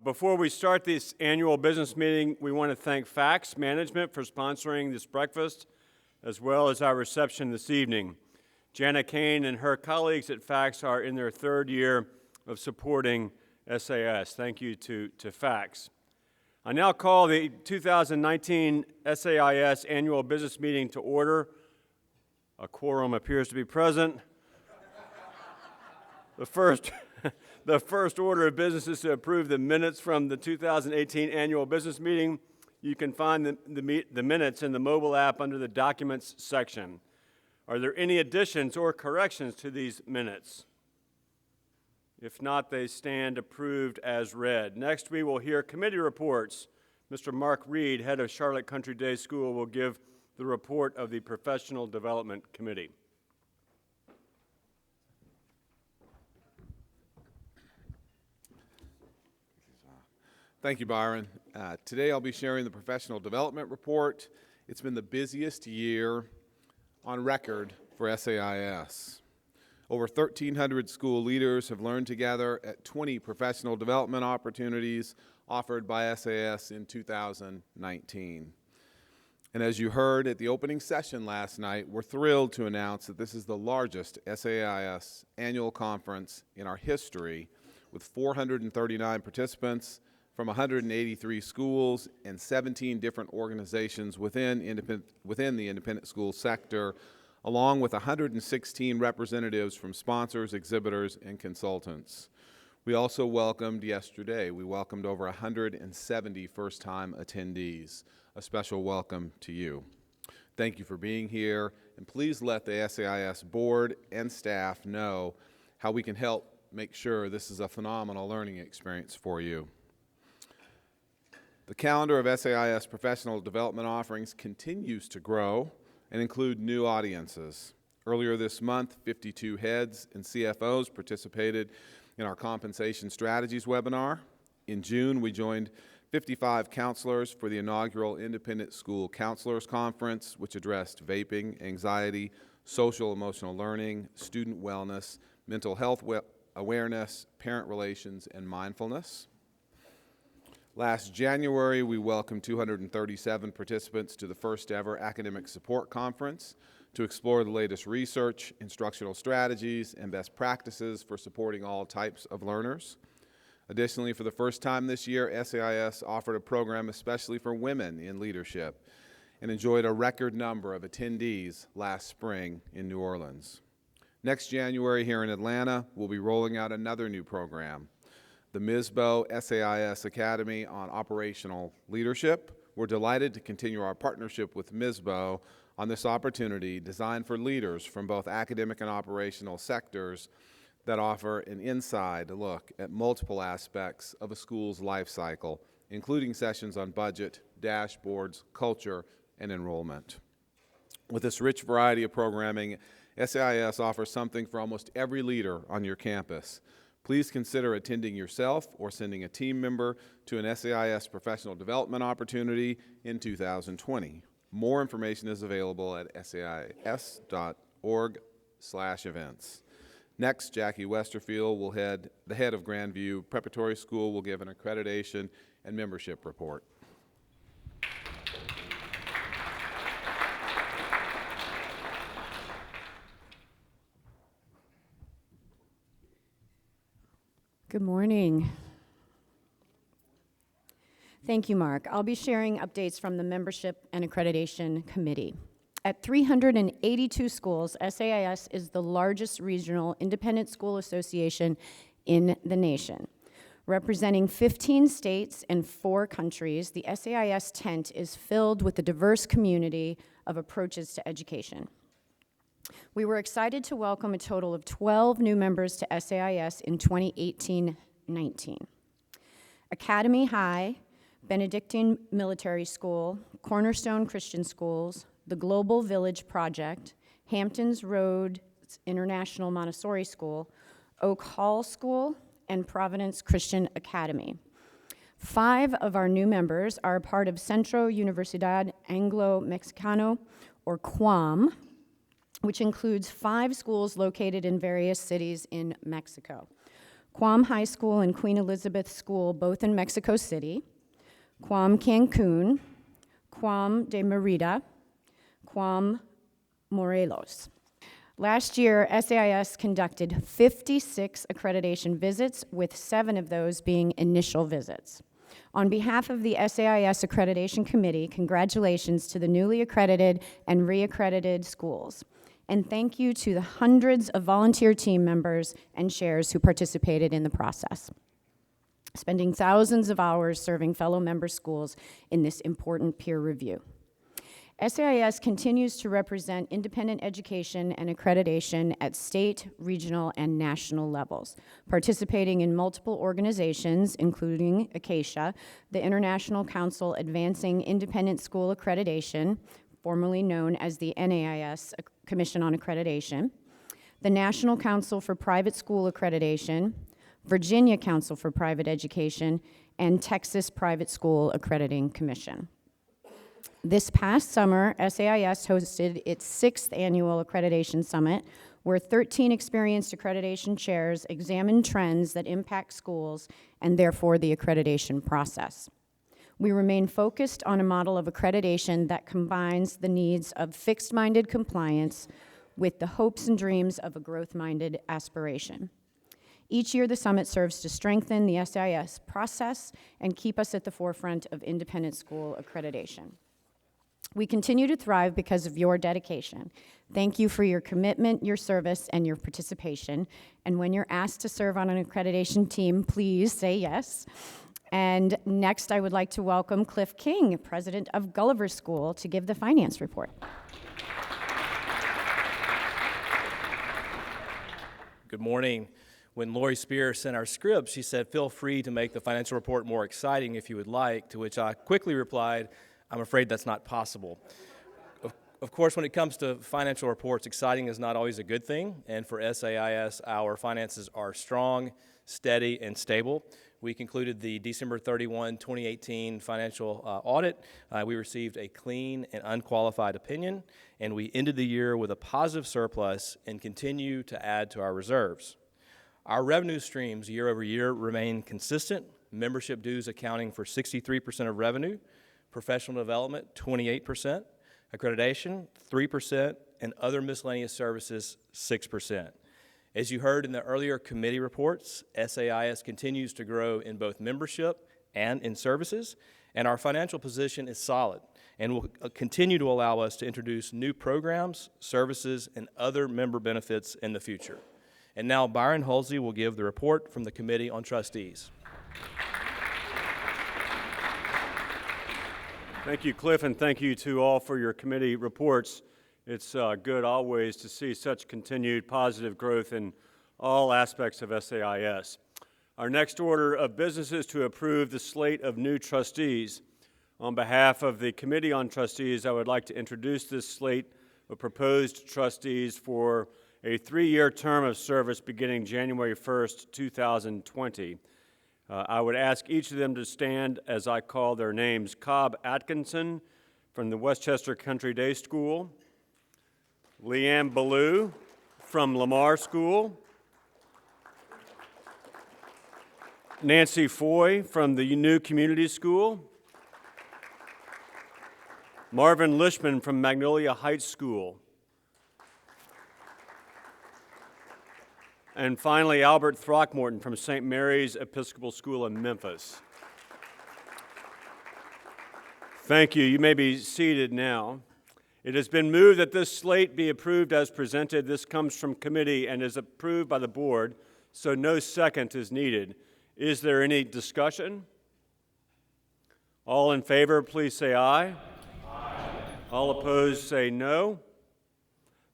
Before we start this annual business meeting, we want to thank FACS Management for sponsoring this breakfast, as well as our reception this evening. Jana Kane and her colleagues at FACS are in their third year of supporting SAIS. Thank you to FACS. I now call the 2019 SAIS annual business meeting to order. A quorum appears to be present. The first order of business is to approve the minutes from the 2018 annual business meeting. You can find the minutes in the mobile app under the Documents section. Are there any additions or corrections to these minutes? If not, they stand approved as read. Next, we will hear committee reports. Mr. Mark Reed, head of Charlotte Country Day School, will give the report of the Professional Development Committee. Thank you, Byron. Today I'll be sharing the Professional Development Report. It's been the busiest year on record for SAIS. Over 1,300 school leaders have learned together at 20 professional development opportunities offered by SAIS in 2019. And as you heard at the opening session last night, we're thrilled to announce that this is the largest SAIS annual conference in our history, with 439 participants from 183 schools and 17 different organizations within the independent school sector, along with 116 representatives from sponsors, exhibitors, and consultants. We also welcomed over 170 first-time attendees. A special welcome to you. Thank you for being here, and please let the SAIS board and staff know how we can help make sure this is a phenomenal learning experience for you. The calendar of SAIS professional development offerings continues to grow and include new audiences. Earlier this month, 52 heads and CFOs participated in our Compensation Strategies webinar. In June, we joined 55 counselors for the inaugural Independent School Counselors Conference, which addressed vaping, anxiety, social emotional learning, student wellness, mental health awareness, parent relations, and mindfulness. Last January, we welcomed 237 participants to the first ever Academic Support Conference to explore the latest research, instructional strategies, and best practices for supporting all types of learners. Additionally, for the first time this year, SAIS offered a program especially for women in leadership and enjoyed a record number of attendees last spring in New Orleans. Next January here in Atlanta, we'll be rolling out another new program, the MISBO SAIS Academy on Operational Leadership. We're delighted to continue our partnership with MISBO on this opportunity designed for leaders from both academic and operational sectors that offer an inside look at multiple aspects of a school's life cycle, including sessions on budget, dashboards, culture, and enrollment. With this rich variety of programming, SAIS offers something for almost every leader on your campus. Please consider attending yourself or sending a team member to an SAIS professional development opportunity in 2020. More information is available at sais.org/events. Next, Jackie Westerfield, the head of Grandview Preparatory School, will give an accreditation and membership report. Good morning. Thank you, Mark. I'll be sharing updates from the Membership and Accreditation Committee. At 382 schools, SAIS is the largest regional independent school association in the nation. Representing 15 states and 4 countries, the SAIS tent is filled with a diverse community of approaches to education. We were excited to welcome a total of 12 new members to SAIS in 2018-19. Academy High, Benedictine Military School, Cornerstone Christian Schools, the Global Village Project, Hamptons Road International Montessori School, Oak Hall School, and Providence Christian Academy. 5 of our new members are a part of Centro Universidad Anglo-Mexicano, or QUAM, which includes 5 schools located in various cities in Mexico. Guam High School and Queen Elizabeth School, both in Mexico City, Guam Cancun, Guam de Merida, Guam Morelos. Last year, SAIS conducted 56 accreditation visits, with 7 of those being initial visits. On behalf of the SAIS Accreditation Committee, congratulations to the newly accredited and re-accredited schools. And thank you to the hundreds of volunteer team members and chairs who participated in the process, spending thousands of hours serving fellow member schools in this important peer review. SAIS continues to represent independent education and accreditation at state, regional, and national levels, participating in multiple organizations, including Acacia, the International Council Advancing Independent School Accreditation, formerly known as the NAIS Commission on Accreditation, the National Council for Private School Accreditation, Virginia Council for Private Education, and Texas Private School Accrediting Commission. This past summer, SAIS hosted its 6th annual Accreditation Summit, where 13 experienced accreditation chairs examined trends that impact schools and therefore the accreditation process. We remain focused on a model of accreditation that combines the needs of fixed-minded compliance with the hopes and dreams of a growth-minded aspiration. Each year, the summit serves to strengthen the SAIS process and keep us at the forefront of independent school accreditation. We continue to thrive because of your dedication. Thank you for your commitment, your service, and your participation. And when you're asked to serve on an accreditation team, please say yes. And next, I would like to welcome Cliff King, president of Gulliver School, to give the finance report. Good morning. When Lori Spear sent our script, she said, feel free to make the financial report more exciting if you would like, to which I quickly replied, I'm afraid that's not possible. Of course, when it comes to financial reports, exciting is not always a good thing, and for SAIS, our finances are strong, steady, and stable. We concluded the December 31, 2018 financial audit. We received a clean and unqualified opinion, and we ended the year with a positive surplus and continue to add to our reserves. Our revenue streams year over year remain consistent, membership dues accounting for 63% of revenue, professional development 28%, accreditation 3%, and other miscellaneous services 6%. As you heard in the earlier committee reports, SAIS continues to grow in both membership and in services, and our financial position is solid and will continue to allow us to introduce new programs, services, and other member benefits in the future. And now Byron Hulsey will give the report from the Committee on Trustees. Thank you, Cliff, and thank you to all for your committee reports. It's good always to see such continued positive growth in all aspects of SAIS. Our next order of business is to approve the slate of new trustees. On behalf of the Committee on Trustees, I would like to introduce this slate of proposed trustees for a 3-year term of service beginning January 1st, 2020. I would ask each of them to stand as I call their names. Cobb Atkinson from the Westchester Country Day School, Leanne Ballou from Lamar School, Nancy Foy from the New Community School, Marvin Lishman from Magnolia Heights School, and finally, Albert Throckmorton from St. Mary's Episcopal School in Memphis. Thank you. You may be seated now. It has been moved that this slate be approved as presented. This comes from committee and is approved by the board, so no second is needed. Is there any discussion? All in favor, please say aye. Aye. All opposed, say no.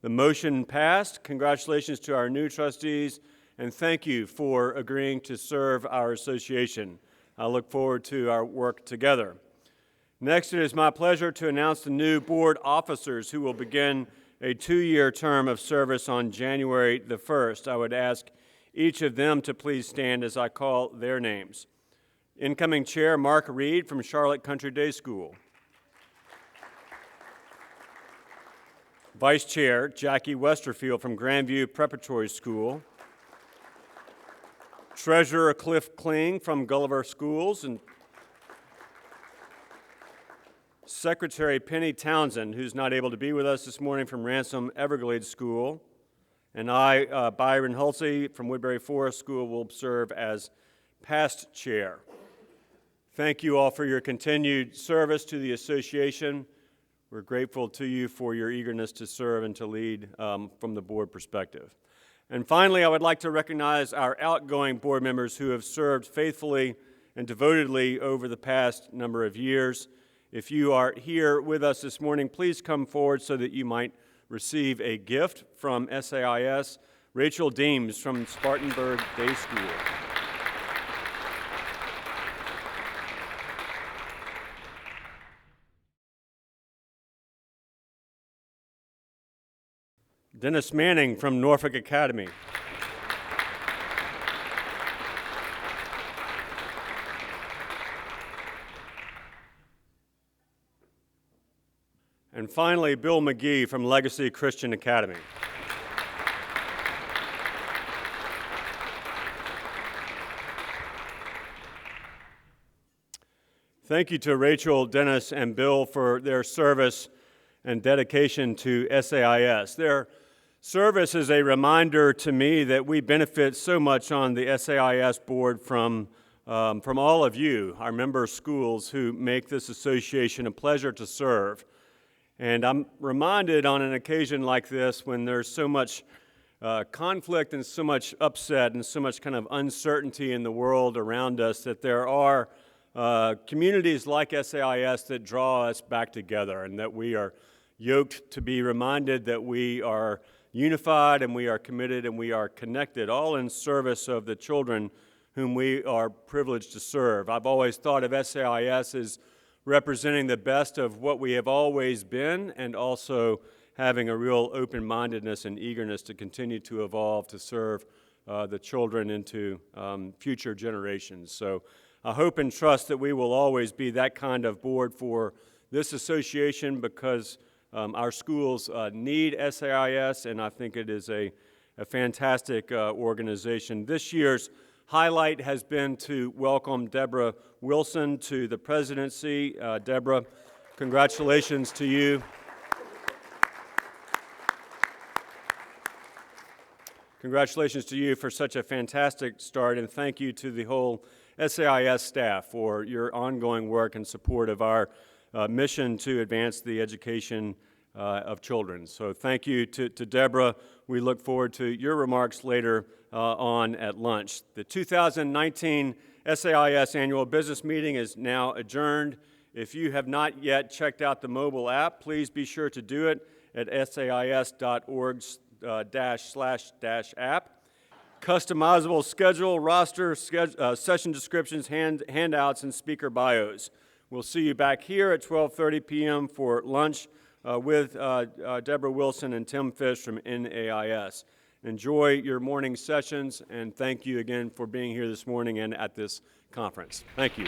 The motion passed. Congratulations to our new trustees, and thank you for agreeing to serve our association. I look forward to our work together. Next, it is my pleasure to announce the new board officers who will begin a 2-year term of service on January the 1st. I would ask each of them to please stand as I call their names. Incoming Chair Mark Reed from Charlotte Country Day School. Vice Chair Jackie Westerfield from Grandview Preparatory School. Treasurer Cliff Kling from Gulliver Schools, and Secretary Penny Townsend, who's not able to be with us this morning, from Ransom Everglades School. And I, Byron Hulsey from Woodbury Forest School, will serve as past chair. Thank you all for your continued service to the association. We're grateful to you for your eagerness to serve and to lead from the board perspective. And finally, I would like to recognize our outgoing board members who have served faithfully and devotedly over the past number of years. If you are here with us this morning, please come forward so that you might receive a gift from SAIS. Rachel Deems from Spartanburg Day School. Dennis Manning from Norfolk Academy. And finally, Bill McGee from Legacy Christian Academy. Thank you to Rachel, Dennis, and Bill for their service and dedication to SAIS. Their service is a reminder to me that we benefit so much on the SAIS board from all of you, our member schools, who make this association a pleasure to serve. And I'm reminded on an occasion like this, when there's so much conflict and so much upset and so much kind of uncertainty in the world around us, that there are communities like SAIS that draw us back together, and that we are yoked to be reminded that we are unified and we are committed and we are connected, all in service of the children whom we are privileged to serve. I've always thought of SAIS as representing the best of what we have always been, and also having a real open-mindedness and eagerness to continue to evolve to serve the children into future generations. So I hope and trust that we will always be that kind of board for this association, because our schools need SAIS, and I think it is a fantastic organization. This year's highlight has been to welcome Deborah Wilson to the presidency. Deborah, congratulations to you. Congratulations to you for such a fantastic start, and thank you to the whole SAIS staff for your ongoing work and support of our mission to advance the education of children. So thank you to Deborah. We look forward to your remarks later on at lunch. The 2019 SAIS Annual Business Meeting is now adjourned. If you have not yet checked out the mobile app, please be sure to do it at sais.org/app. Customizable schedule, roster, session descriptions, handouts, and speaker bios. We'll see you back here at 12:30 p.m. for lunch with Deborah Wilson and Tim Fish from NAIS. Enjoy your morning sessions, and thank you again for being here this morning and at this conference. Thank you.